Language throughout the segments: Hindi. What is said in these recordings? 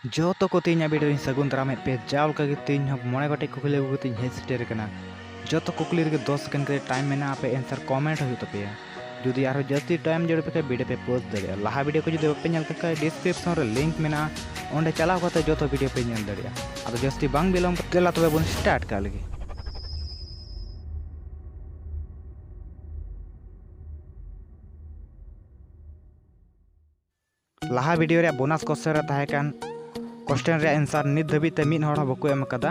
जो तो को तीन वीडियो सगुन दारामे पे जावल का तीन मोड़े गोटे कुकली अगुती हेज सेटेर कना जो तो कुकली 10 सेकेंड के टाइम में पे आंसर कमेंट हो तपे जुदी आरो जस्ती टाइम जड़ पे वीडियो पे पोस्ट दड़िया लहा वीडियो को जुदी पे नेल का डिस्क्रिप्शन रे लिंक मेना ओंडे चलाव करते जो तो वीडियो पे नेल दड़िया आदो जस्ती बांग बिलम तेला तबे बन स्टार्ट का लगी लहा वीडियो रे बोनस क्वेश्चन रे ताहे कान क्वेश्चन रे आंसर नित धबीते मिन हड़ बको एम कदा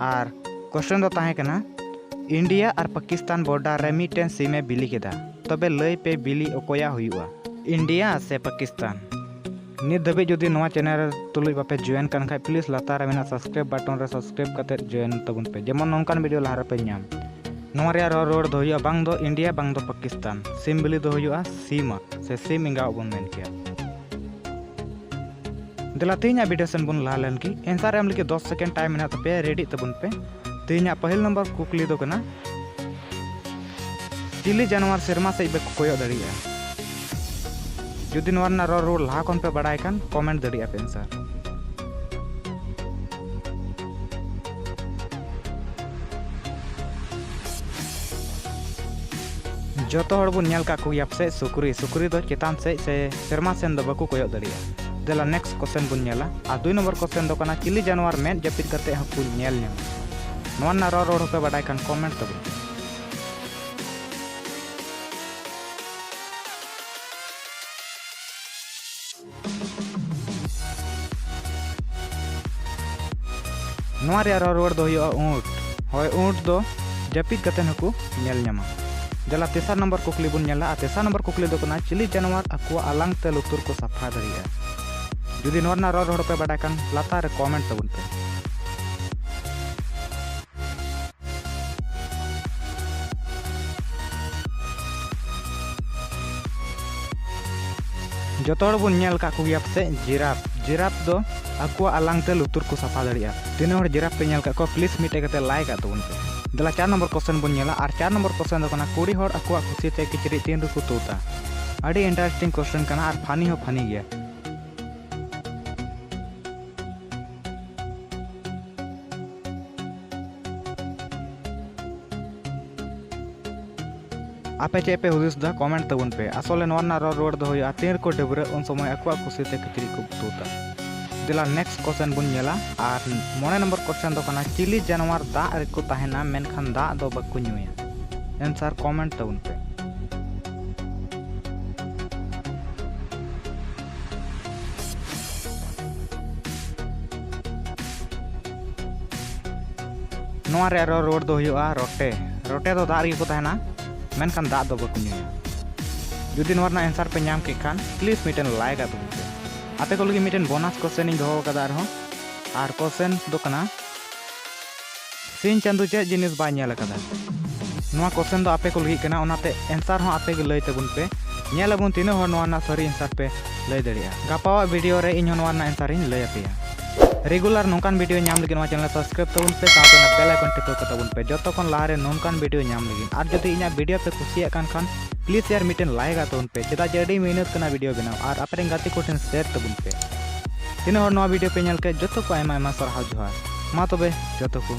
और क्वेश्चन दो ताहे कना इंडिया और पाकिस्तान बॉर्डर रे मिटेन सीमे बिली केदा तबे लय पे बिली ओकोया हुआ इंडिया से पाकिस्तान नित धबी जुदी नवा चैनल तुलुई बापे जॉइन कान खाय प्लीज लातार मेना सब्सक्राइब बटन रे सब्सक्राइब करते जॉइन तबुन पे जेमन नोंकान वीडियो लहा रे पे नाम नवा रे रोड दो हुआ बांग दो इंडिया बांग दो पाकिस्तान सीम बिली दो हुआ सीमा से सीम इंगा बन मेन किया दिला तीन वीडियो सेन बन लहा लेन की आंसर एम लिखे 10 सेकेंड टाइम मेना तपे रेडी तबुन पे तीन पहल नंबर कुकली दो कना चिली जानवर सेरमा से बे कोयो दड़िया जुदी नवा रोड लहा कोन पे बड़ाय कान कमेंट दड़िया पे आंसर जो तो हड़ बुन नेल का को याप से सुकुरी सुकुरी दो चेतान से सेरमा सेन दो बको कोयो दड़िया देला नेक्स्ट क्वेश्चन बुन नेला आ 2 नंबर क्वेश्चन दो कना चिली जानवर में जपित करते हकु नेल नेम नवा रोड पे बड़ाय कान कमेंट तब नवा रे रोड दो हुआ ऊंट होय ऊंट दो जपित करते हकु नेल नेमा जला तेसार नंबर कुकली बुन नेला आ तेसार नंबर कुकली दो कना चिली जानवर अको आलांग ते लुतुर को सफा दरिया जुदी नवा रोड पे बड़ाय कान लातार रे कमेंट तबुन पे जोतोड़ बुन नेल का कुगिया से जिराफ जिराफ दो अको आलांग ते लुतुर को सफा दड़िया तीन हर जिराफ पे नेल का को प्लीज मिटे कते लाइक तबुन पे दला 4 नंबर क्वेश्चन बुन नेला और 4 नंबर क्वेश्चन दो कना कुड़ी हर अको खुशी ते किचरी तीन रुको तोता अड़ी इंटरेस्टिंग क्वेश्चन कना और फानी हो फानी गया आपे चे पे हुदिस दा कमेंट तबुन पे असले नवा रोड दो हुआ तीन को डबरे उन समय अको खुशी ते किचरी को तोता दिला नेक्स्ट क्वेश्चन बुन नेला और 9 नंबर क्वेश्चन दो कना चिली जानवर दा रे को ताहेना मेनखान दा दो बको न्यूया आंसर कमेंट तबुन पे नवा रे रोड दो हुआ रोटे रोटे दो दा रे को ताहेना मेनखान दा दो बको न्यूया जुदी नवा आंसर पे नाम के खान प्लीज मिटन लाइक आ तबुन पे आपे को लगी मिटन बोनस क्वेश्चन इन दो कदा रहो और क्वेश्चन दो कना सिन चंदू चे जिनिस बा नेल कदा नवा क्वेश्चन दो आपे को लगी कना ओनाते आंसर हो आपे के लय तबुन पे नेल अबुन तीन हर नवा सरी आंसर पे लय दड़िया गापावा वीडियो रे इन नवा आंसर इन लय पे रेगुलर नोंकान वीडियो नाम लगी नवा चैनल सब्सक्राइब तबुन पे साथे ना बेल आइकन टिपो तबुन पे जतो कोन लारे नोंकान वीडियो नाम लगी और जदि इना वीडियो पे खुशिया कान खान प्लीज यार मिटन लाइक तबुन पे चेदा जड़ी मेहनत करना वीडियो बनाओ और अपने गाती को शेयर तबुन पे तीन हर नवा वीडियो पे नेल के जतो को आयमा आयमा सरहाव जोहार मा तबे जतो को